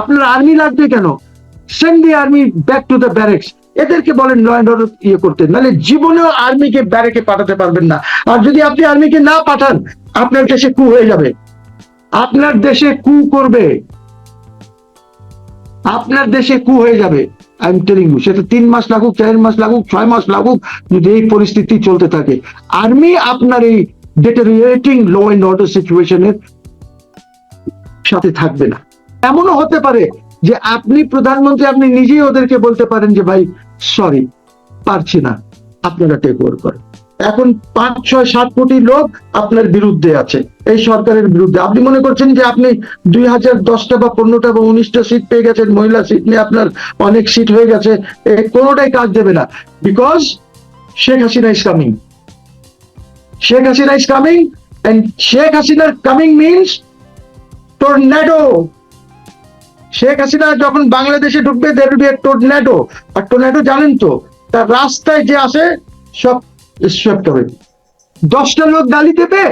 আপনার আর্মি লাগবে কেন? Send the army back to the barracks. এদেরকে বলেন ল অ্যান্ড অর্ডার ইয়ে করতে, নাহলে জীবনেও আর্মিকে ব্যারেকে পাঠাতে পারবেন না। আর যদি আপনি আর্মিকে না পাঠান, আপনার দেশে কু হয়ে যাবে, আপনার দেশে কু করবে, আপনার দেশে কু হয়ে যাবে। আই এম টেলিং ইউ, সেটা 3 মাস লাগুক, 4 মাস লাগুক, 6 মাস লাগুক, যদি এই পরিস্থিতি চলতে থাকে, আর্মি আপনার এই ডিটেরিয়েটিং ল অ্যান্ড অর্ডার সিচুয়েশনের সাথে থাকবে না। এমনও হতে পারে যে আপনি প্রধানমন্ত্রী, আপনি নিজেই ওদেরকে বলতে পারেন যে ভাই সরি, পারছি না, আপনারা টেক ওভার করেন। এখন 5, 6, 7 কোটি লোক আপনার বিরুদ্ধে আছে, এই সরকারের বিরুদ্ধে। আপনি মনে করছেন যে আপনি 2010টা বা 15টা বা 19টা সিট পেয়ে গেছেন, মহিলা সিট নিয়ে আপনার অনেক সিট হয়ে গেছে, কোনোটাই কাজ দেবে না, because Sheikh Hasina is coming. Sheikh Hasina is coming, and Sheikh হাসিনার coming means tornado. Sheikh Hasina যখন বাংলাদেশে ঢুকবে, there will be a tornado। আর টর্নেডো জানেন তো, তার রাস্তায় যে আসে সব swept away। 10টা লোক গালি দেবে,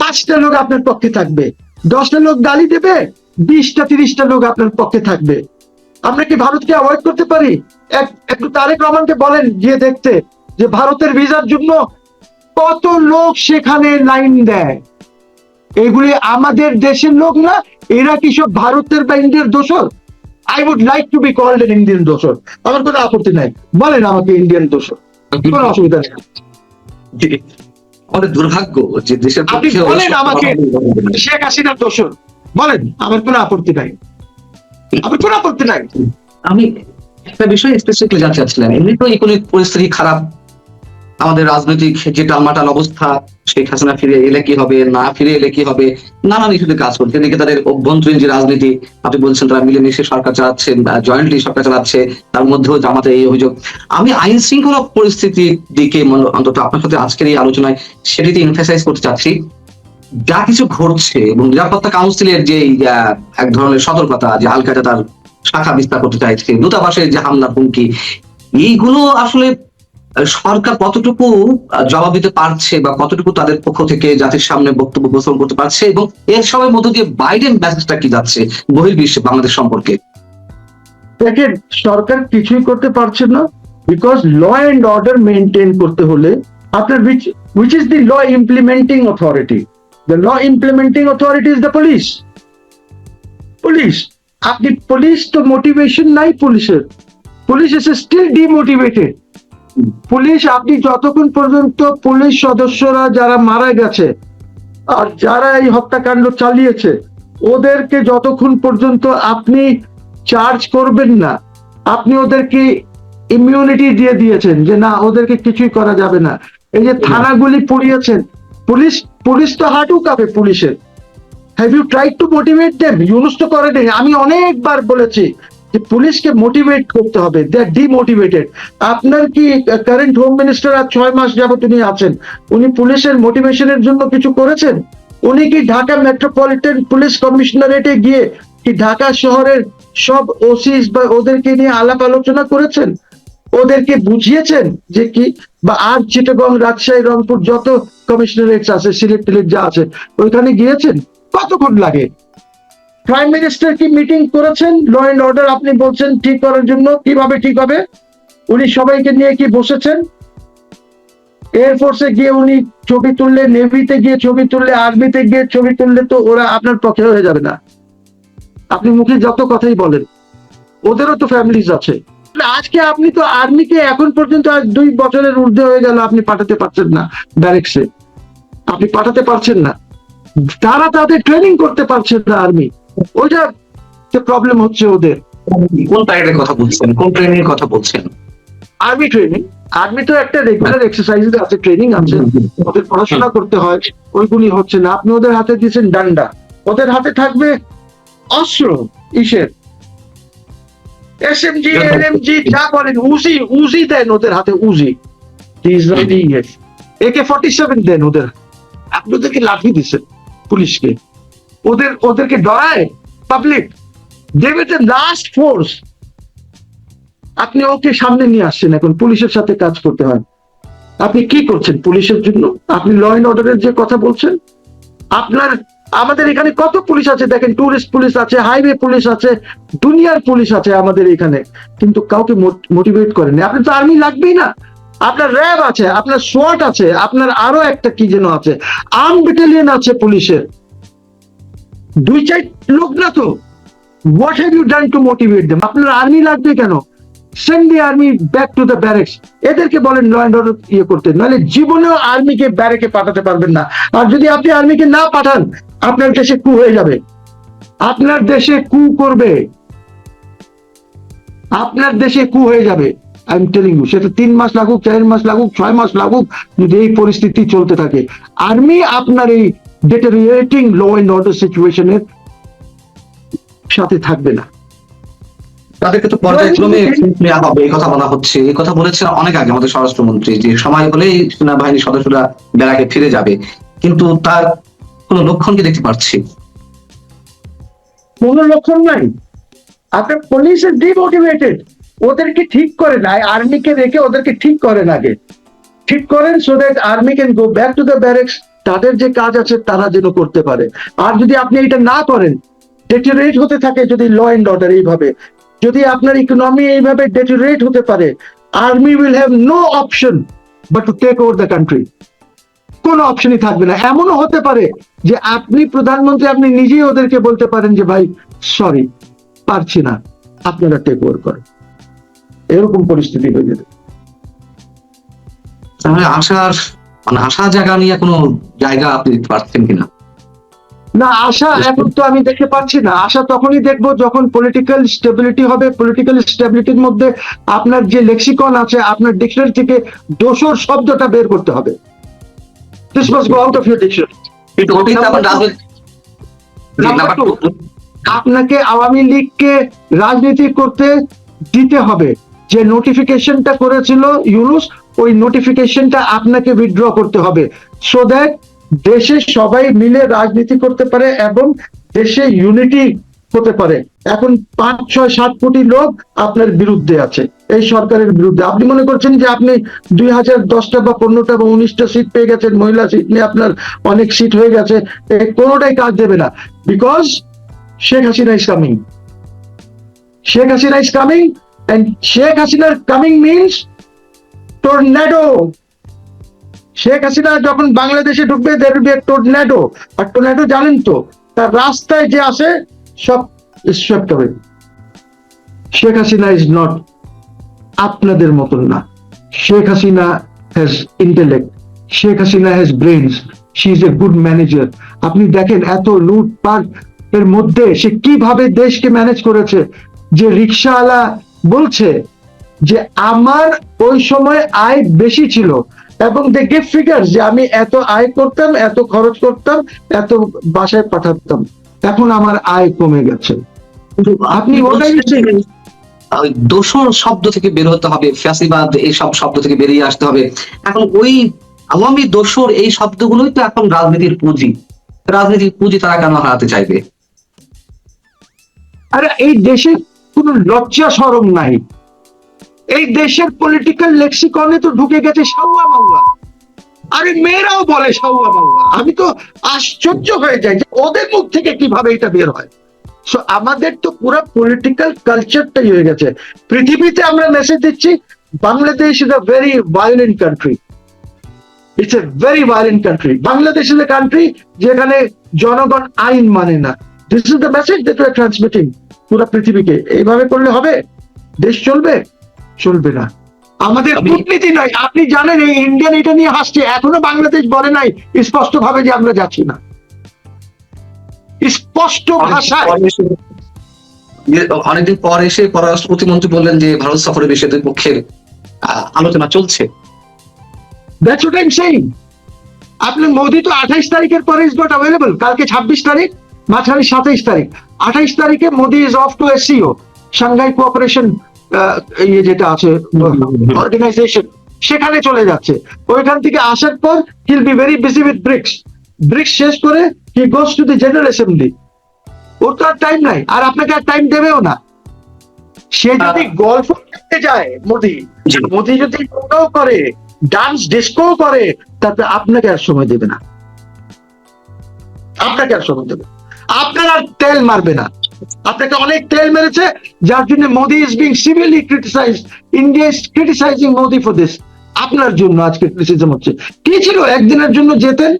5টা লোক আপনার পক্ষে থাকবে। 10টা লোক গালি দেবে, 20টা 30টা লোক আপনার পক্ষে থাকবে। আমরা কি ভারতকে অ্যাভয়েড করতে পারি? একটু তারেক রহমানকে বলেন গিয়ে দেখতে যে ভারতের ভিসার জন্য কত লোক সেখানে লাইন দেয়। এগুলি আমাদের দেশের লোক না, এরা কি সব ভারতের বা ইন্ডিয়ার দোষর? I would like to be called an Indian দোষর, আমার কোনো আপত্তি নাই, বলেন আমাকে ইন্ডিয়ান দোষর, কোনো অসুবিধা নেই। আমাদের দুর্ভাগ্য যে দেশের আপনি বলেন আমাকে শেখ হাসিনার দোষর, বলেন, আমার কোনো আপত্তি নাই, আমার কোনো আপত্তি নাই। আমি একটা বিষয় স্পেসিফিকলি জানতে চাচ্ছিলাম, এমনি তো ইকোনমিক পরিস্থিতি খারাপ, আমাদের রাজনৈতিক যে টালমাটাল অবস্থা, শেখ হাসিনা ফিরে এলে কি হবে, না ফিরে এলে কি হবে, নানান ইস্যুতে কাজ করছে। এদিকে তাদের অভ্যন্তরীণ যে রাজনীতি, আপনি বলছেন তারা মিলেমিশে সরকার চালাচ্ছে, জয়েন্টলি সরকার চালাচ্ছে, তার মধ্যেও জামাতের এই অভিযোগ। আমি আইন শৃঙ্খলা পরিস্থিতির দিকে অন্তত আপনার সাথে আজকের এই আলোচনায় সেটিতে এমফাসাইজ করতে চাচ্ছি। যা কিছু ঘটছে এবং নিরাপত্তা কাউন্সিলের যে এক ধরনের সতর্কতা, যে আল কায়দা তার শাখা বিস্তার করতে চাইছে, দূতাবাসের যে হামলা হুমকি, এইগুলো আসলে সরকার কতটুকু জবাব দিতে পারছে বা কতটুকু তাদের পক্ষ থেকে জাতির সামনে বক্তব্য উপস্থাপন করতে পারছে, এবং এর সবের মধ্য দিয়ে বাইডেন মেসেজটা কি যাচ্ছে বহির্বিশ্বে বাংলাদেশ সম্পর্কে? দেখেন, সরকার কিছুই করতে পারছে না, because law and order maintain করতে হলে আপনার which is the law implementing authority? The law implementing authority is the police. Police, আপনি পুলিশ তো মোটিভেশন নাই পুলিশের, police is still demotivated। Police, আপনি যতক্ষণ পর্যন্ত পুলিশ সদস্যরা যারা মারা গেছে আর যারা এই হত্যাকাণ্ড চালিয়েছে, ওদেরকে যতক্ষণ পর্যন্ত আপনি চার্জ করবেন না, আপনি ওদেরকে ইমিউনিটি দিয়ে দিয়েছেন যে না, ওদেরকে কিছুই করা যাবে না। এই যে থানাগুলি পুড়িয়েছেন, পুলিশ তো হাঁটু কাঁপে পুলিশের। Have you tried to motivate them? Yunus তো করেনি। আমি অনেকবার বলেছি যে পুলিশকে মোটিভেট করতে হবে, দে আর ডিমোটিভেটেড। আপনার কি কারেন্ট হোম মিনিস্টার আর 6 মাস যাবত উনি আছেন, উনি পুলিশের মোটিভেশনের জন্য কিছু করেছেন? উনি কি ঢাকা মেট্রোপলিটন পুলিশ কমিশনারেটে গিয়ে কি ঢাকা শহরের সব ওসিস বা ওদেরকে নিয়ে আলাপ আলোচনা করেছেন? ওদেরকে বুঝিয়েছেন যে কি? বা আর চিটাগং, রাজশাহী, রংপুর যত কমিশনারেট আছে, সিলেট টিলেট যা আছে, ওইখানে গিয়েছেন? কতক্ষণ লাগে? প্রাইম মিনিস্টার কি মিটিং করেছেন ল অ্যান্ড অর্ডার আপনি বলছেন ঠিক করার জন্য? কিভাবে ঠিক হবে? উনি সবাইকে নিয়ে কি বসেছেন? এয়ারফোর্সে গিয়ে উনি ছবি তুললে, নেভিতে গিয়ে ছবি তুললে, আর্মিতে গিয়ে ছবি তুললে তো ওরা আপনার পক্ষে হয়ে যাবে না। আপনি মুখে যত কথাই বলেন, ওদেরও তো ফ্যামিলিজ আছে। আজকে আপনি তো আর্মিকে এখন পর্যন্ত 2 বছরের ঊর্ধ্বে হয়ে গেল আপনি পাঠাতে পারছেন না ব্যারেকসে, আপনি পাঠাতে পারছেন না, তারা তাদের ট্রেনিং করতে পারছেন না আর্মি। ওইটা প্রবলেম হচ্ছে ওদের। কোন প্যাকেটের কথা বলছেন, কোন ট্রেনিং এর কথা বলছেন? আর্মি ট্রেনিং, আর্মি তো একটা রেগুলার এক্সারসাইজ আছে, ট্রেনিং আছে, ওদের পড়াশোনা করতে হয়, ওইগুলি হচ্ছে না। আপনি ওদের হাতে দিয়েছেন ডান্ডা, ওদের হাতে থাকবে অস্ত্র, ইসের এসএমজি, এলএমজি যা বলেন, উজি দেন ওদের হাতে, উজি, AK-47 দেন ওদের। আপনি ওদেরকে লাঠি দিচ্ছেন পুলিশকে, ওদেরকে ডরায় পাবলিক, দেবে দ্য লাস্ট ফোর্স। আপনি ওকে সামনে নিয়ে আসছেন, এখন পুলিশের সাথে কাজ করতে হয়। আপনি কি করছেন পুলিশের জন্য? আপনি ল অ্যান্ড অর্ডারের যে কথা বলছেন, আপনার আমাদের এখানে কত পুলিশ আছে দেখেন, টুরিস্ট পুলিশ আছে, হাইওয়ে পুলিশ আছে, দুনিয়ার পুলিশ আছে আমাদের এখানে, কিন্তু কাউকে মোটিভেট করেনি। আপনার তো আর্মি লাগবেই না, আপনার র্যাব আছে, আপনার সোয়াট আছে, আপনার আরো একটা কি যেন আছে, আর্ম ব্যাটালিয়ন আছে পুলিশের, 2-4 লোক না তো। What have you done to motivate them? আপনার আর্মি লাগবে কেন? Send the army back to the barracks. এদেরকে বলেন ল অ্যান্ড অর্ডার ইয়ে করতে, নাহলে জীবনেও আর্মিকে ব্যারেকে পাঠাতে পারবেন না। আর যদি আপনি আর্মিকে না পাঠান, আপনার দেশে কু হয়ে যাবে, আপনার দেশে কু করবে, আপনার দেশে কু হয়ে যাবে। আই এম টেলিং ইউ, সেটা 3 মাস লাগুক, 4 মাস লাগুক, 6 মাস লাগুক, যদি এই পরিস্থিতি চলতে থাকে, আর্মি আপনার এই ডিটেরিয়েটিং ল অ্যান্ড অর্ডার সিচুয়েশনের সাথে থাকবে না। তাদেরকে তো পর্যায়ক্রমে নেওয়া হবে, এই কথা বলা হচ্ছে। এই কথা বলেছেন অনেক আগে আমাদের স্বরাষ্ট্রমন্ত্রী, যে সময় হলেই সেনাবাহিনীর সদস্যরা ব্যারাকে ফিরে যাবে, কিন্তু তার কোনো লক্ষণ কি দেখতে পাচ্ছি? কোনো লক্ষণ নাই। আপনার পুলিশ ইজ ডিমোটিভেটেড, ওদেরকে ঠিক করেন, আর্মিকে রেখে ওদেরকে ঠিক করেন, আগে ঠিক করেন, so that army can go back to the barracks, তাদের যে কাজ আছে তারা যেন করতে পারে। আর যদি আপনি এটা না করেন, ডেটেরিয়েট হতে থাকে যদি ল এন্ড অর্ডার এইভাবে, যদি আপনার ইকোনমি এইভাবে ডেটেরিয়েট হতে পারে, army will have no option but to take over the country. কোনো অপশনই থাকবে না। এমনও হতে পারে যে আপনি প্রধানমন্ত্রী, আপনি নিজেই ওদেরকে বলতে পারেন যে ভাই সরি, পারছি না, আপনারা টেক ওভার করেন। এরকম পরিস্থিতি হয়ে যেতে। তাহলে আশার আশা জায়গা নিয়ে কোনো জায়গা আপনি দিতে পারছেন কিনা? না, আশা এখন তো আমি দেখতে পাচ্ছি না। আশা তখনই দেখবো যখন পলিটিক্যাল স্টেবিলিটি হবে। পলিটিক্যাল স্টেবিলিটির মধ্যে আপনার যে লেক্সিকন আছে, আপনার ডিকশনারি থেকে দোষর শব্দটা বের করতে হবে। This must go out of your dictionary. কিন্তু ওটাই তো আবার রাজনীতি। আপনাকে আওয়ামী লীগকে রাজনীতি করতে দিতে হবে। যে নোটিফিকেশনটা করেছিল ইউনূস, ওই নোটিফিকেশনটা আপনাকে উইথড্র করতে হবে, সো দ্যাট দেশে সবাই মিলে রাজনীতি করতে পারে এবং দেশে ইউনিটি হতে পারে। এখন 5, 6, 7 কোটি লোক আপনার বিরুদ্ধে আছে, এই সরকারের বিরুদ্ধে। আপনি মনে করছেন যে আপনি 2010টা বা 15টা বা 19টা সিট পেয়ে গেছেন, মহিলা সিট নিয়ে আপনার অনেক সিট হয়ে গেছে, কোনোটাই কাজ দেবে না। Because Sheikh Hasina is coming. Sheikh Hasina is coming, and Sheikh Hasina coming means tornado. Sheikh Hasina যখন বাংলাদেশে ঢুকবে, there will be a tornado. R tornado জানেন তো, তার রাস্তায় যে আসে সব swept away. Sheikh Hasina is not আপনাদের মতন না। Sheikh Hasina has intellect. Sheikh Hasina has brains. She is a good manager. আপনি দেখেন এত লুটপাট এর মধ্যে সে কিভাবে দেশকে ম্যানেজ করেছে। যে রিকশাওয়ালা বলছে যে আমার ওই সময় আয় বেশি ছিল, এবং দে গিভ ফিগার যে আমি এত আয় করতাম, এত খরচ করতাম, এত বাসায় পাঠাতাম, এখন আমার আয় কমে গেছে। আপনি ওটাই দোষর শব্দ থেকে বের হতে হবে, ফ্যাসিবাদ এই সব শব্দ থেকে বেরিয়ে আসতে হবে। এখন ওই আওয়ামী দোষর এই শব্দগুলোই তো এখন রাজনীতির পুঁজি। রাজনীতির পুঁজি তারা কেন হারাতে চাইবে? আরে এই দেশে কোনো লজ্জা শরম নাই। এই দেশের পলিটিক্যাল লেক্সিকনে তো ঢুকে গেছে সাউয়া মাউয়া। আরে মেয়েরাও বলে সাউয়া মাউয়া। আমি তো আশ্চর্য হয়ে যাই যে ওদের মুখ থেকে কিভাবে এটা বের হয়। সো আমাদের তো পুরো পলিটিক্যাল কালচারটাই হয়ে গেছে। পৃথিবীতে আমরা মেসেজ দিচ্ছি Bangladesh is a very violent country. It's a very violent country. Bangladesh is a country যেখানে জনগণ আইন মানে না। This is the message that we are transmitting পুরো পৃথিবীকে। এইভাবে করলে হবে? দেশ চলবে? চলবে না। আমাদের কূটনীতি নয়। আপনি জানেন এই ইন্ডিয়ান এটা নিয়ে হাসছে, এখনো বাংলাদেশ বলে নাই স্পষ্ট ভাবে যে আমরা যাচ্ছি না। স্পষ্ট ভাষায় অনেকদিন পর এসে পররাষ্ট্র প্রতিমন্ত্রী বললেন যে ভারত সফরের বিষয়ে দুই পক্ষের আলোচনা চলছে। That's what I'm saying. আপনার মোদি তো 28 তারিখের পরে ইজ নট অ্যাভেলেবল। কালকে 26 তারিখ, মাঝখানে 27 তারিখ। 28 তারিখে Modi is off to SCO, Shanghai cooperation ইয়ে যেটা আছে অর্গানাইজেশন, সেখানে চলে যাচ্ছে। ওইখান থেকে আসার পর he'll be very busy with BRICS. BRICS শেষ করে he goes to the general assembly. ওর তো আর টাইম নাই, আর আপনাকে আর টাইম দেবেও না। সে যদি গল্প করতে যায়, মোদি যদি ওটাও করে, ডান্স ডিস্কো করে, তাতে আপনাকে আর সময় দেবে না। আপনাকে আর সময় দেবে, আপনার আর তেল মারবে না। আপনাকে অনেক তেল মেরেছে, যার জন্য Modi is being civilly criticise, India is criticising Modi for this. আপনার জন্য আজকে ক্রিটিসিজম হচ্ছে। কি ছিল, একদিনের জন্য যেতেন,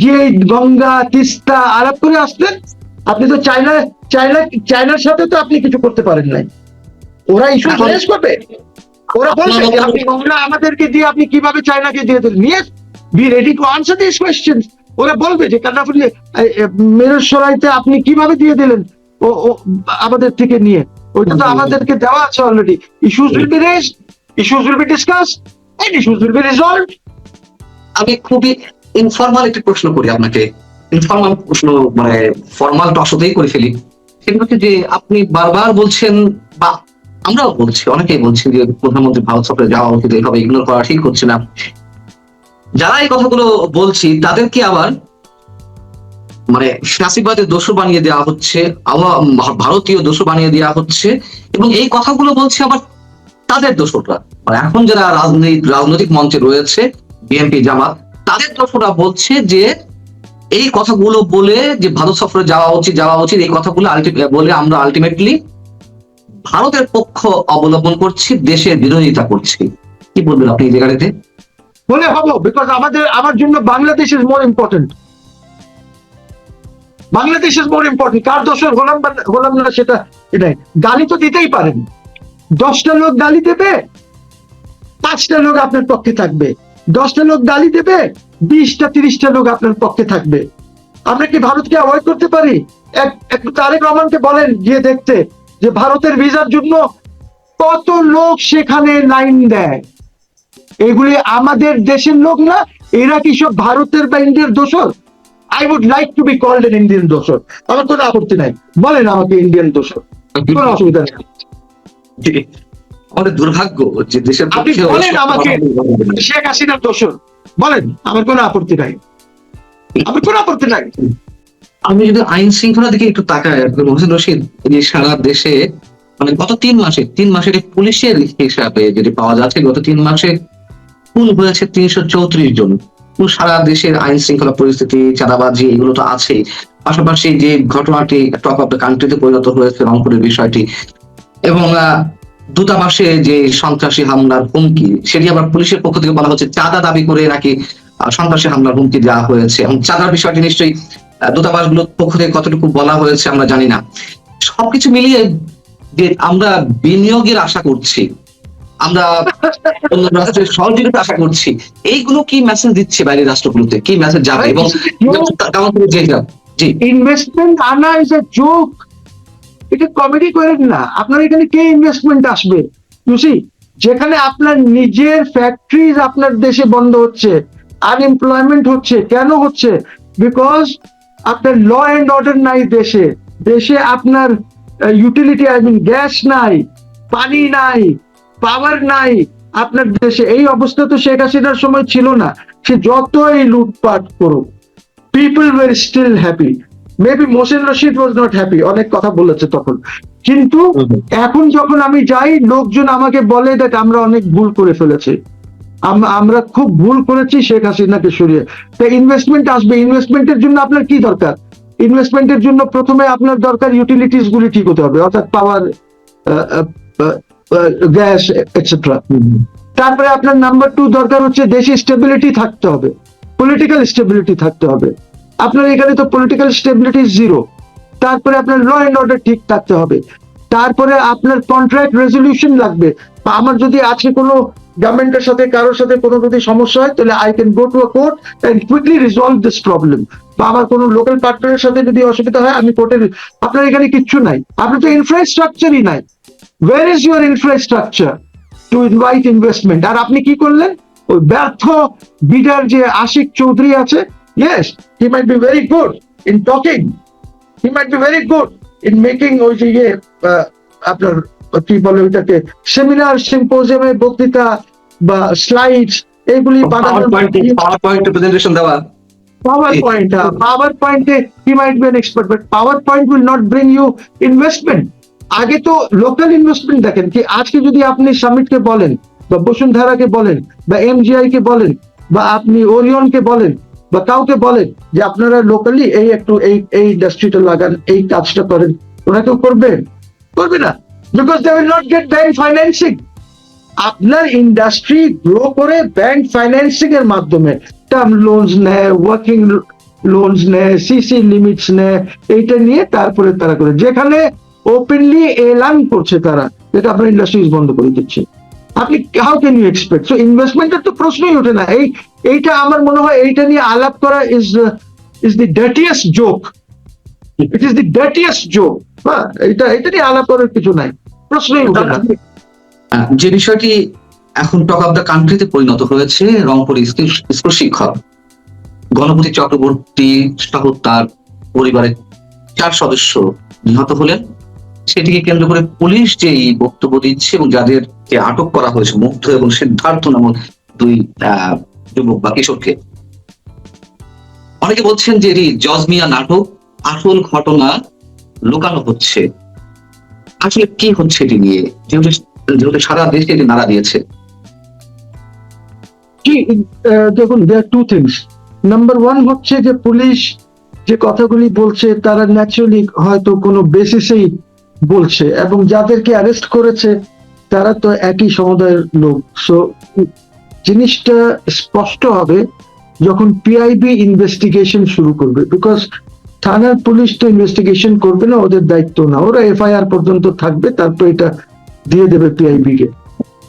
যে গঙ্গা তিস্তা আলাপ করে আসতেন। আপনি তো চায়নার সাথে তো আপনি কিছু করতে পারেন নাই। ওরা ইস্যু রেজ করবে, ওরা বলবে যে আপনি গঙ্গা আমাদেরকে দিয়ে আপনি কিভাবে চায়নাকে দিয়ে দিলেন। Yes, be ready to answer this question. ওরা বলবে যে কান্নাফুলি মেরুসরাইতে আপনি কিভাবে দিয়ে দিলেন ও আমাদের থেকে নিয়ে, ওইটা তো আমাদেরকে দেওয়া আছে already. Issues will be raised, issues will be discussed and issues will be resolved. আমি খুবই ইনফর্মাল একটি প্রশ্ন করি আপনাকে, ইনফর্মাল প্রশ্ন, মানে ফর্মাল টসতেই করে ফেলি। সেটা হচ্ছে যে আপনি বারবার বলছেন, বা আমরাও বলছি, অনেকেই বলছি যে প্রধানমন্ত্রী ভারত সফরে যাওয়া উচিত, এইভাবে ইগনোর করা ঠিক হচ্ছে না। যারা এই কথাগুলো বলছি তাদেরকে আবার মানে ফ্যাসিবাদের দোষর বানিয়ে দেওয়া হচ্ছে, আবার ভারতীয় দোষর বানিয়ে দেওয়া হচ্ছে, এবং এই কথাগুলো বলছে আবার তাদের দোষররা, মানে এখন যারা রাজনৈতিক মঞ্চে রয়েছে, বিএনপি জামাত, তাদের দোষররা বলছে যে এই কথাগুলো বলে যে ভারত সফরে যাওয়া উচিত, এই কথাগুলো বলে আমরা আলটিমেটলি ভারতের পক্ষ অবলম্বন করছি, দেশের বিরোধিতা করছি। কি বলবেন আপনি এই জায়গাটাতে? বলে হবো, বিকজ আমার জন্য Bangladesh is more important. Bangladesh is more important. কার দোষের হলাম না সেটা এটাই। গালি তো দিতেই পারেন, 10টা লোক গালি দেবে, 5টা লোক আপনার পক্ষে থাকবে। 10টা লোক গালি দেবে, 20টা 30টা লোক আপনার পক্ষে থাকবে। আমরা কি ভারতকে অ্যাভয়েড করতে পারি? একটু তারেক রহমানকে বলেন গিয়ে দেখতে যে ভারতের ভিসার জন্য কত লোক সেখানে লাইন দেয়। এগুলি আমাদের দেশের লোক না, এরা কি সব ভারতের বা ইন্ডিয়ার দোষর? I would like to be called an Indian দোষর। আমার কোনো আপত্তি নাই, বলেন আমাকে ইন্ডিয়ান দোষর, কোনো অসুবিধা নেই। আমাদের দুর্ভাগ্য যে দেশের আপনি বলেন আমাকে শেখ হাসিনার দোষর, বলেন, আমার কোনো আপত্তি নাই, আমার কোনো আপত্তি নাই। আমি যদি আইন শৃঙ্খলা দিকে একটু তাকাই, মোহসিন রশিদ, যে সারা দেশে মানে গত 3 মাসের পুলিশের হিসাবে যেটি পাওয়া যাচ্ছে, গত 3 মাসে খুন হয়েছে 334 জন। সারা দেশের আইন শৃঙ্খলা পরিস্থিতি, চাঁদাবাজি, এগুলো তো আছেই। পাশাপাশি যে ঘটনাটি টপ অফ দ্য কান্ট্রিতে পরিণত হয়েছে রংপুরের বিষয়টি, এবং দূতাবাসে যে সন্ত্রাসী হামলার হুমকি, সেটি আবার পুলিশের পক্ষ থেকে বলা হচ্ছে চাঁদা দাবি করে নাকি সন্ত্রাসী হামলার হুমকি দেওয়া হয়েছে। এবং চাঁদার বিষয়টি নিশ্চয়ই দূতাবাসগুলোর পক্ষ থেকে কতটুকু বলা হয়েছে আমরা জানি না। সবকিছু মিলিয়ে যে আমরা বিনিয়োগের আশা করছি, আমরা অন্য রাষ্ট্রের সহযোগিতা আশা করছি, এইগুলো কি মেসেজ দিচ্ছে বাইরের রাষ্ট্রগুলোতে? কি মেসেজ যাবে? এবং জি, ইনভেস্টমেন্ট আনা ইজ এ জোক। এটা কমেডি করেন না। আপনার এখানে কে ইনভেস্টমেন্ট আসবে? বুঝি, যেখানে আপনার নিজের ফ্যাক্টরিজ আপনার দেশে বন্ধ হচ্ছে, আনএমপ্লয়মেন্ট হচ্ছে। কেন হচ্ছে? বিকজ আপনার ল এন্ড অর্ডার নাই দেশে। দেশে আপনার ইউটিলিটি, আই মিন গ্যাস নাই, পানি নাই, পাওয়ার নাই আপনার দেশে। এই অবস্থা তো শেখ হাসিনার সময় ছিল না। সে যতই লুটপাট করুক, people were still happy. Maybe Mohsin Rashid was not happy, অনেক কথা বলেছে তখন। কিন্তু এখন যখন আমি যাই, লোকজন আমাকে বলে দেখ আমরা অনেক ভুল করে ফেলেছি, আমরা খুব ভুল করেছি শেখ হাসিনাকে সরিয়ে। তাই ইনভেস্টমেন্ট আসবে। ইনভেস্টমেন্টের জন্য আপনার কি দরকার? ইনভেস্টমেন্টের জন্য প্রথমে আপনার দরকার ইউটিলিটিস গুলি ঠিক হতে হবে, অর্থাৎ পাওয়ার, গ্যাস, এটসেট্রা। তারপরে আপনার নাম্বার 2 দরকার হচ্ছে দেশে স্টেবিলিটি থাকতে হবে, পলিটিক্যাল স্টেবিলিটি থাকতে হবে। আপনার এখানে তো পলিটিক্যাল স্টেবিলিটি 0। তারপরে আপনার ল এন্ড অর্ডার ঠিক থাকতে হবে। তারপরে আপনার কন্ট্রাক্ট রেজলিউশন লাগবে। আমার যদি আজকে কোনো গভর্নমেন্টের সাথে কারোর সাথে কোনো যদি সমস্যা হয়, তাহলে I can go to a court and quickly resolve this problem. বা আমার কোনো লোকাল পার্টনারের সাথে যদি অসুবিধা হয়, আমি কোর্টে। আপনার এখানে কিচ্ছু নাই, আপনার তো ইনফ্রাস্ট্রাকচারই নাই। Where is your infrastructure to invite investment? আর আপনি কি করলেন? ওই ব্যর্থ বিডার যে আশিক চৌধুরী আছে, yes, he might be very good in talking, he might be very good in making ওই যে আপনার কি বলে ওইটাকে, সেমিনার, সিম্পোজিয়ামে বক্তৃতা বা স্লাইডস, এগুলি বানানোর পাওয়ারপয়েন্ট প্রেজেন্টেশন দেওয়া, PowerPoint he might be an expert, but PowerPoint will not bring you investment. আগে তো লোকাল ইনভেস্টমেন্ট দেখেন। কি আজকে যদি আপনি সামিটকে বলেন, বা বসুন্ধরাকে বলেন, বা এমজিআই কে বলেন, বা আপনি ওরিয়নকে বলেন, বা কাউকে বলেন যে আপনারা লোকালি এই একটু এই ইন্ডাস্ট্রিটা লাগান, এই কাজটা করেন, ওরা কেউ করবে না, because they will not get bank financing. আপনার ইন্ডাস্ট্রি গ্রো করে ব্যাংক ফাইন্যান্সিং এর মাধ্যমে টার্ম লোনস নেয়, ওয়ার্কিং লোনস নেয়, সিসি লিমিটস নেয়, এইটা নিয়ে তারপরে তারা করে, যেখানে ওপেনলি এলান করছে তারা যেটা আপনার ইন্ডাস্ট্রিজ বন্ধ করে দিচ্ছে। আপনি how can you expect? So ইনভেস্টমেন্টের তো প্রশ্নই ওঠে না। এইটা আমার মনে হয় এইটা নিয়ে আলাপ করা is the ডার্টিয়েস্ট joke. It is the ডার্টিয়েস্ট joke. হ্যাঁ, এটা নিয়ে আলাপ করার কিছু নাই, প্রশ্নই ওঠে না। যে বিষয়টি এখন টক অফ দ্য কান্ট্রিতে পরিণত হয়েছে, রংপুর স্কুল শিক্ষক গণপতি চক্রবর্তী সহ তার পরিবারের 4 সদস্য নিহত হলেন, সেটিকে কেন্দ্র করে পুলিশ যে বক্তব্য দিচ্ছে এবং যাদেরকে আটক করা হয়েছে, মুগ্ধ এবং সিদ্ধার্থ নামক 2 যুবক বা কিশোরকে, অনেকে বলছেন যে এটি জজ মিয়া নাটক, আসল ঘটনা লুকানো হচ্ছে। আসলে কি হচ্ছে এটি নিয়ে, যেহেতু সারা দেশে এটি নাড়া দিয়েছে? দেখুন, there to things. Number one হচ্ছে যে পুলিশ যে কথাগুলি বলছে তারা ন্যাচুরালি হয়তো কোনো বেসিসেই বলছে, এবং যাদেরকে অ্যারেস্ট করেছে তারা তো একই সমুদায়ের লোক। সো জিনিসটা স্পষ্ট হবে যখন পিআইবি ইনভেস্টিগেশন শুরু করবে, বিকজ থানার পুলিশ তো ইনভেস্টিগেশন করবে না, ওদের দায়িত্ব না, ওরা এফআইআর পর্যন্ত থাকবে, তারপর এটা দিয়ে দেবে পিআইবি কে।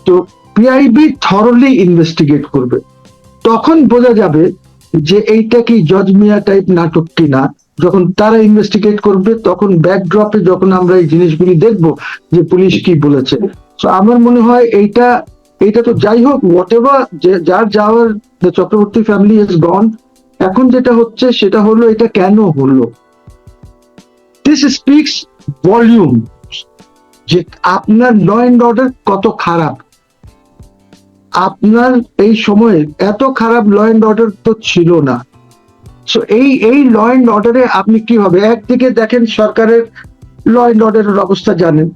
তো পিআইবি থরলি ইনভেস্টিগেট করবে, তখন বোঝা যাবে যে এইটা কি জজ মিয়া টাইপ নাটক কিনা। যখন তারা ইনভেস্টিগেট করবে তখন ব্যাকড্রপে যখন আমরা এই জিনিসগুলি দেখব যে পুলিশ কি বলেছে। তো আমার মনে হয় এইটা তো যাই হোক, হোয়াট এভার, যার যাওয়ার, দ্য চক্রবর্তী ফ্যামিলি ইজ গন। এখন যেটা হচ্ছে সেটা হলো এটা কেন হলো। দিস স্পিক্স ভলিউম যে আপনার ল এন্ড অর্ডার কত খারাপ। আপনার এই সময়ে এত খারাপ ল এন্ড অর্ডার তো ছিল না। সো এই ল এন্ড অর্ডারে আপনি কি হবে? একদিকে দেখেন সরকারের ল এন্ড অর্ডারের অবস্থা জানেন,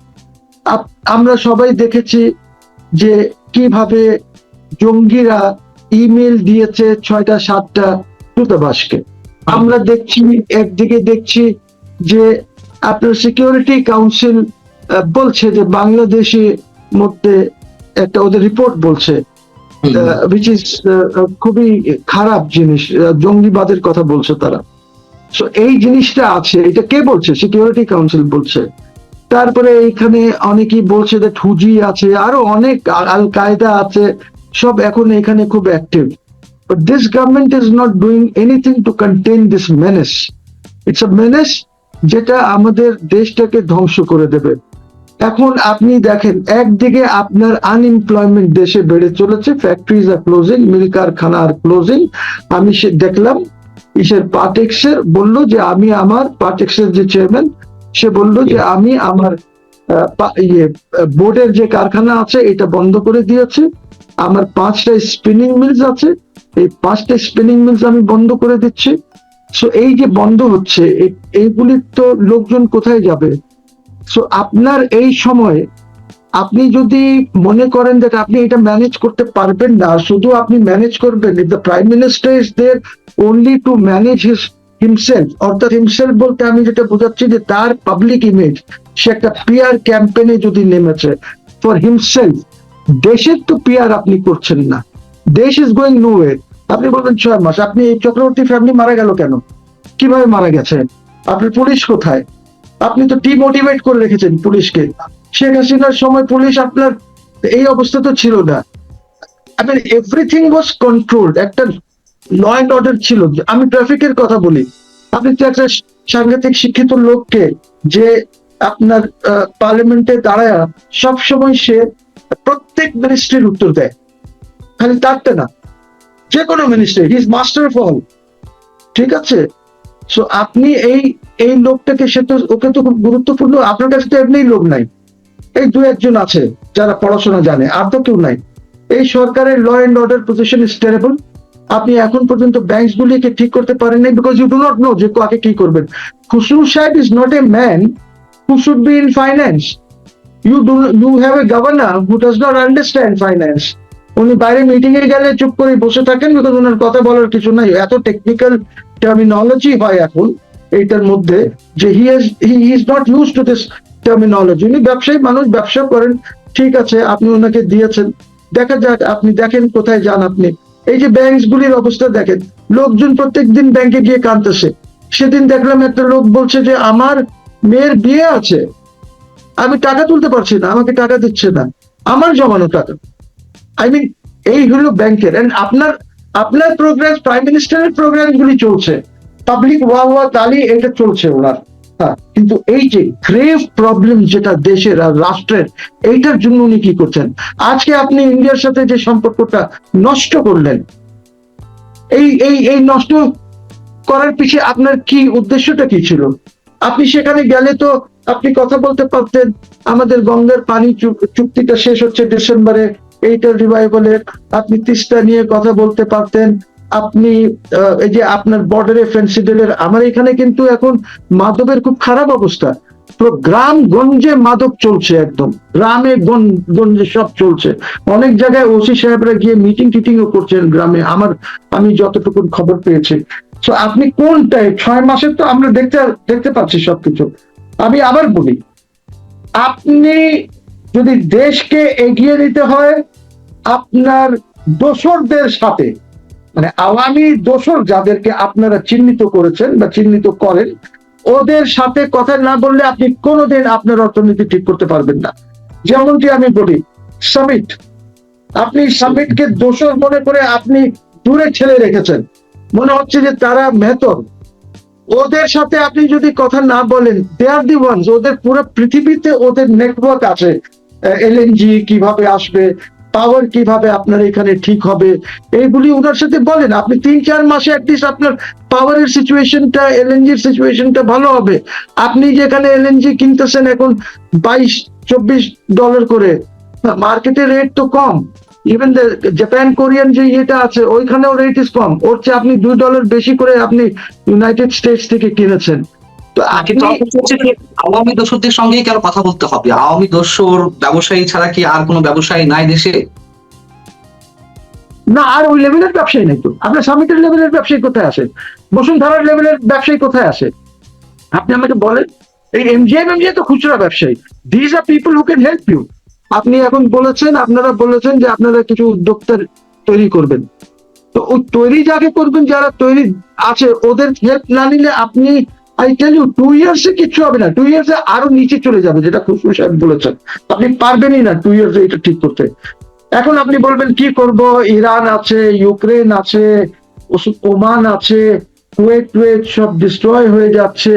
আমরা সবাই দেখেছি যে কিভাবে জঙ্গিরা ইমেল দিয়েছে 6টা 7টা দূতাবাসকে। আমরা দেখছি, একদিকে দেখছি যে আপনার সিকিউরিটি কাউন্সিল বলছে যে বাংলাদেশের মধ্যে একটা ওদের রিপোর্ট বলছে which is খুবই খারাপ জিনিস, জঙ্গিবাদের কথা বলছে তারা। সো এই জিনিসটা আছে, এটা কে বলছে? সিকিউরিটি কাউন্সিল বলছে। তারপরে এখানে অনেকেই বলছে যে হুজি আছে, আরো অনেক আল কায়দা আছে, সব এখন এখানে খুব active. But this government is not doing anything to contain this menace. It's a menace যেটা আমাদের দেশটাকে ধ্বংস করে দেবে। এখন আপনি দেখেন, একদিকে আপনার আনএমপ্লয়মেন্ট দেশে বেড়ে চলেছে, ফ্যাক্টরিজ আর ক্লোজিং, মিল কারখানা আর ক্লোজিং। আমি দেখলাম ইসের পাটেক্সের বললো যে আমি আমার পাটেক্সের যে চেয়ারম্যান, সে বললো যে আমি আমার বোর্ডের যে কারখানা আছে এটা বন্ধ করে দিয়েছে। আমার 5টা স্পিনিং মিলস আছে, এই 5টা স্পিনিং মিলস আমি বন্ধ করে দিচ্ছি। সো এই যে বন্ধ হচ্ছে, এইগুলির তো লোকজন কোথায় যাবে? সো আপনার এই সময় আপনি যদি মনে করেন যে আপনি এটা ম্যানেজ করতে পারবেন না, শুধু আপনি ম্যানেজ করবেন, the prime minister is there only to manage himself. অর্থাৎ হিমসেলফ বলতে আমি যেটা বোঝাচ্ছি যে তার পাবলিক ইমেজ, সে একটা পিআর ক্যাম্পেইনে যদি নেমেছে ফর হিমসেলফ। দেশের তো পিআর আপনি করছেন না, দেশ ইজ গোয়িং নোওয়্যার। আপনি বলবেন 6 মাস, আপনি এই চক্রবর্তী ফ্যামিলি মারা গেল কেন, কিভাবে মারা গেছে, আপনার পুলিশ কোথায়? আপনি তো ডিমোটিভেট করে রেখেছেন পুলিশকে। শেখ হাসিনার সময় পুলিশ আপনার এই অবস্থা তো ছিল না। এভরিথিং ওয়াজ কন্ট্রোলড, একটা ল এন্ড অর্ডার ছিল। আমি ট্রাফিকের কথা বলি, আপনি তো একটা সাংঘাতিক শিক্ষিত লোককে যে আপনার পার্লামেন্টে দাঁড়ায় সবসময় সে প্রত্যেক মিনিস্ট্রির উত্তর দেয়, খালি তারটা না, যে কোনো ministry, he is master of all. ঠিক আছে? সো আপনি এই লোকটাকে, সে তো, ওকে তো খুব গুরুত্বপূর্ণ। আপনার কাছে তো এমনি লোক নাই, এই 2-1 আছে যারা পড়াশোনা জানে, আর তো কেউ নাই। এই সরকারের law and order position is terrible. আপনি এখন পর্যন্ত ব্যাংকস গুলিকে ঠিক করতে পারেন নাই, because you do not know যে কাকে কি করবেন। Khusru Sahib is not a man who should be in finance. You have a governor who does not understand finance. উনি বাইরে মিটিং এ গেলে চুপ করে বসে থাকেন, বিকজ ওনার কথা বলার কিছু নাই, এত টেকনিক্যাল টার্মিনোলজি হয় এখন এইটার মধ্যে, যে he is not use to this terminology. উনি ব্যবসায়ী মানুষ, ব্যবসা করেন, ঠিক আছে, আপনি ওনাকে দিয়েছেন, দেখা যাক, আপনি দেখেন কোথায় যান আপনি। এই যে ব্যাংক গুলির অবস্থা দেখেন, লোকজন প্রত্যেকদিন ব্যাংকে গিয়ে কাঁদতেছে। সেদিন দেখলাম একটা লোক বলছে যে আমার মেয়ের বিয়ে আছে, আমি টাকা তুলতে পারছি না, আমাকে টাকা দিচ্ছে না, আমার জমানো টাকা। আই মিন, এই হলো ব্যাংকের। এন্ড আপনার আপনার প্রোগ্রাম, প্রাইম মিনিস্টারের প্রোগ্রাম গুলি চলছে, পাবলিক ওয়া তালি এটা চলছে ওনার। হ্যাঁ, কিন্তু এই যে গ্রেভ প্রবলেম যেটা দেশের আর রাষ্ট্রের, এইটার জন্য উনি কি করছেন? আজকে আপনি ইন্ডিয়ার সাথে যে সম্পর্কটা নষ্ট করলেন, এই নষ্ট করার পিছিয়ে আপনার কি উদ্দেশ্যটা কি ছিল? আপনি সেখানে গেলে তো আপনি কথা বলতে পারতেন, আমাদের গঙ্গার পানি চুক্তিটা শেষ হচ্ছে ডিসেম্বরে, এইটা রিভাইভালের, আপনি তিস্তা নিয়ে কথা বলতে পারতেন। আপনি এই যে আপনার বর্ডারে ফেন্সিডেলের, আমার এখানে কিন্তু এখন মাদকের খুব খারাপ অবস্থা, পুরো গ্রাম গঞ্জে মাদক চলছে, একদম গ্রামে গঞ্জে সব চলছে। অনেক জায়গায় ওসি সাহেবরা গিয়ে মিটিং টিটিংও করছেন গ্রামে, আমি যতটুকু খবর পেয়েছি। তো আপনি কোনটায় 6 মাসের তো আমরা দেখতে পাচ্ছি সবকিছু। আমি আবার বলি, আপনি যদি দেশকে এগিয়ে নিতে হয়, আপনার দোসরদের সাথে, মানে আওয়ামী দোসর যাদেরকে আপনারা চিহ্নিত করেছেন বা চিহ্নিত করেন, ওদের সাথে কথা না বললে আপনি কোনোদিন আপনার অর্থনীতি ঠিক করতে পারবেন না। যেমনটি আমি বলি, সামিট, আপনি সামিটকে দোসর মনে করে আপনি দূরে ঠেলে রেখেছেন, মনে হচ্ছে যে তারা মেহতর। ওদের সাথে আপনি যদি কথা না বলেন, দে আর দি ওয়ান্স, ওদের পুরো পৃথিবীতে ওদের নেটওয়ার্ক আছে, এলএনজি কিভাবে আসবে, পাওয়ার কিভাবে আপনার এখানে ঠিক হবে, এইগুলি ওনার সাথে বলেন। আপনি 3-4 মাসে অ্যাটলিস্ট আপনার পাওয়ারের সিচুয়েশনটা, এলএনজির সিচুয়েশনটা ভালো হবে। আপনি যেখানে এলএনজি কিনতেছেন এখন $22-24 করে, মার্কেটের রেট তো কম। ইভেন জাপান কোরিয়ান যে ইয়েটা আছে, ওইখানেও রেট ইস কম, ওর চেয়ে আপনি $2 বেশি করে আপনি ইউনাইটেড স্টেটস থেকে কিনেছেন। তো কিন্তু আপনি অপর হচ্ছে কি, আওয়ামী দোসরদের সঙ্গেই কেন কথা বলতে হবে? আওয়ামী দোসর ব্যবসায়ী ছাড়া কি আর কোনো ব্যবসায়ী নাই দেশে? না, আর ওই লেভেলের ব্যবসায়ী নাই তো। আপনার সামিটের লেভেলের ব্যবসায়ী কোথায় আসে? বসুন্ধরার লেভেলের ব্যবসায়ী কোথায় আসে? আপনি আমাকে বলেন। এই এমজিএম তো খুচরা ব্যবসায়ী। These are people who can help you. আপনি এখন আপনারা বলেছেন যে আপনারা কিছু উদ্যোক্তা তৈরি করবেন। তো ওই তৈরি যাকে করবেন, যারা তৈরি আছে, ওদের হেল্প না নিলে আপনি, আই টেল ইউ, 2 ইয়ার্সে কিচ্ছু হবে না। 2 ইয়ার্সে আরো নিচে চলে যাবে, যেটা খুশবু সাহেব বলেছেন। আপনি পারবেনই না 2 ইয়ার্সে এটা ঠিক করতে। এখন আপনি বলবেন কি করব, ইরান আছে, ইউক্রেন আছে, ওমান আছে, কুয়েত সব ডিস্ট্রয় হয়ে যাচ্ছে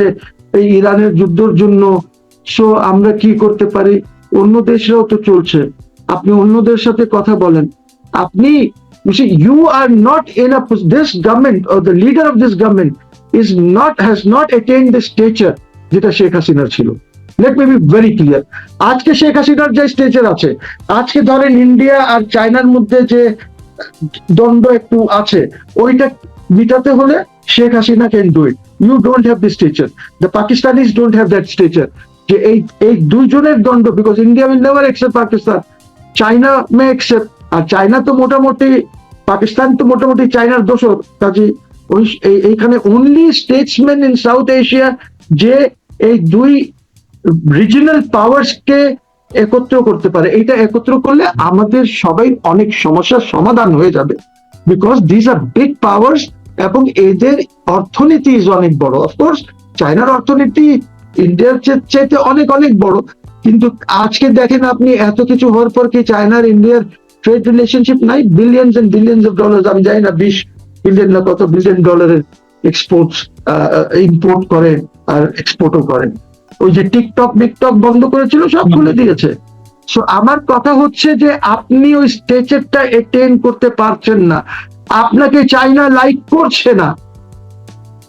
এই ইরানের যুদ্ধের জন্য। সো আমরা কি করতে পারি? অন্য দেশরাও তো চলছে, আপনি অন্যদের সাথে কথা বলেন। আপনি, you are not in a this government or the leader of this government has not attained the stature যেটা শেখ হাসিনার ছিল। Let me be very clear. আজকে শেখ হাসিনার যে স্টেচার আছে, আজকে ধরেন ইন্ডিয়া আর চায়নার মধ্যে যে দ্বন্দ্ব একটু আছে, ওইটা মিটাতে হলে Sheikh Hasina can do it. You don't have this stature, the Pakistanis don't have that stature, যে এই দুইজনের দ্বন্দ্ব, because India will never accept Pakistan, China may accept. আর চায়না তো মোটামুটি, পাকিস্তান তো মোটামুটি চায়নার দোসর। কাজে এইখানে only statesman in South Asia যে এই দুই রিজিনাল পাওয়ার্স কে একত্র করতে পারে। এটা একত্র করলে আমাদের সবাই অনেক সমস্যার সমাধান হয়ে যাবে, because this are big powers, এবং এদের অর্থনীতি ইজ অনেক বড়। অফকোর্স চায়নার অর্থনীতি ইন্ডিয়ার চাইতে অনেক অনেক বড়, কিন্তু আজকে দেখেন আপনি, এত কিছু হওয়ার পর কি চায়নার ইন্ডিয়ার ট্রেড রিলেশনশিপ নাই? Billions and billions of dollars, আমি জানি না 20 বিলিয়ন না কত বিলিয়ন ডলারের এক্সপোর্টস, ইম্পোর্ট করে আর এক্সপোর্টও করে। ওই যে টিকটক বন্ধ করেছিল, সব খুলে দিয়েছে। সো আমার কথা হচ্ছে যে আপনি ওই স্টেচারটা এটেন করতে পারছেন না, আপনাকে চায়না লাইক করছে না।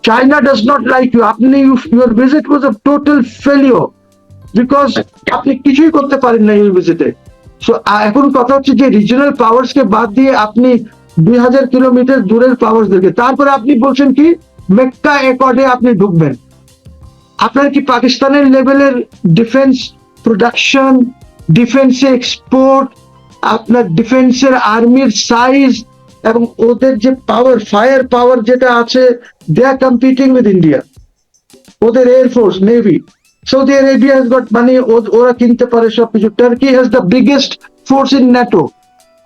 China does not like you. আপনি, your visit was a total failure, because আপনি কিছুই করতে পারেন না এই ভিজিটে। সো এখন কথা হচ্ছে যে রিজিনাল পাওয়ার্স কে বাদ দিয়ে আপনি 2000 কিলোমিটার দূরের পাওয়ার্স দেখে, তারপরে আপনি বলছেন কি মেক্কা অ্যাকর্ডে আপনি ঢুকবেন। আপনার কি পাকিস্তানের লেভেলের ডিফেন্স প্রোডাকশন, ডিফেন্সে এক্সপোর্ট, আপনার ডিফেন্সের আর্মির সাইজ এবং ওদের যে পাওয়ার, ফায়ার পাওয়ার যেটা আছে, they are competing with India. ওদের air force, navy, Saudi Arabia has got money, ওরা কিনতে পারে সবকিছু। Turkey has the biggest force in NATO.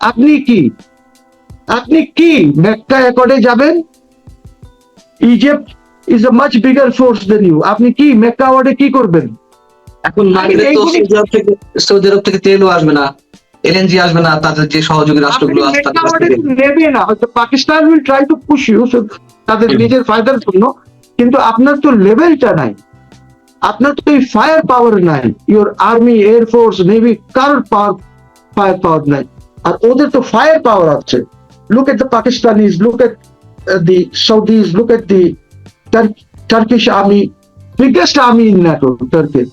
আপনি কি মেক্কা অ্যাকর্ডে যাবেন? Egypt is a much bigger force than you. আপনি কি মেক্কা অ্যাকর্ডে কি করবেন? এখন না গেলে তো সৌদি আরব থেকে তেলও আসবে না, এলএনজি আসবে না, তাদের যে সহযোগী রাষ্ট্রগুলো আছে তাদের কাছ থেকে। নেবে না, হয়তো Pakistan will try to push you তাদের নিজের ফায়দার জন্য, কিন্তু আপনার তো লেভেলটা নাই, আপনার তো এই ফায়ার পাওয়ার নাই। ইউর আর্মি, এয়ারফোর্স, নেভি, কারোর ফায়ার পাওয়ার নাই। আর ওদের তো ফায়ার পাওয়ার আছে। Look at the Pakistanis, look at the Saudis, look at the Turkish army, biggest army in NATO, Turkey.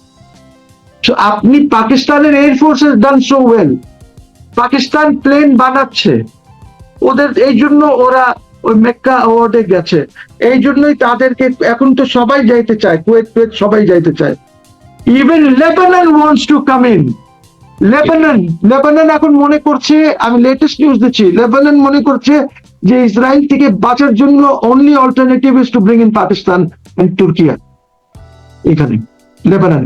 So, আপনি পাকিস্তানের air force has done so well, Pakistan plane বানাচ্ছে, ওদের এই জন্য ওরা ওই মেক্কা অ্যাওয়ার্ডে গেছে। এই জন্যই তাদেরকে এখন তো সবাই যাইতে চায়, কুয়েত সবাই যাইতে চায়। Even Lebanon wants to come in. Lebanon এখন মনে করছে, আমি লেটেস্ট নিউজ দিচ্ছি, লেবানন মনে করছে যে ইসরায়েল থেকে বাঁচার জন্য only alternative is to bring in Pakistan and Turkiye, এখানে লেবানন।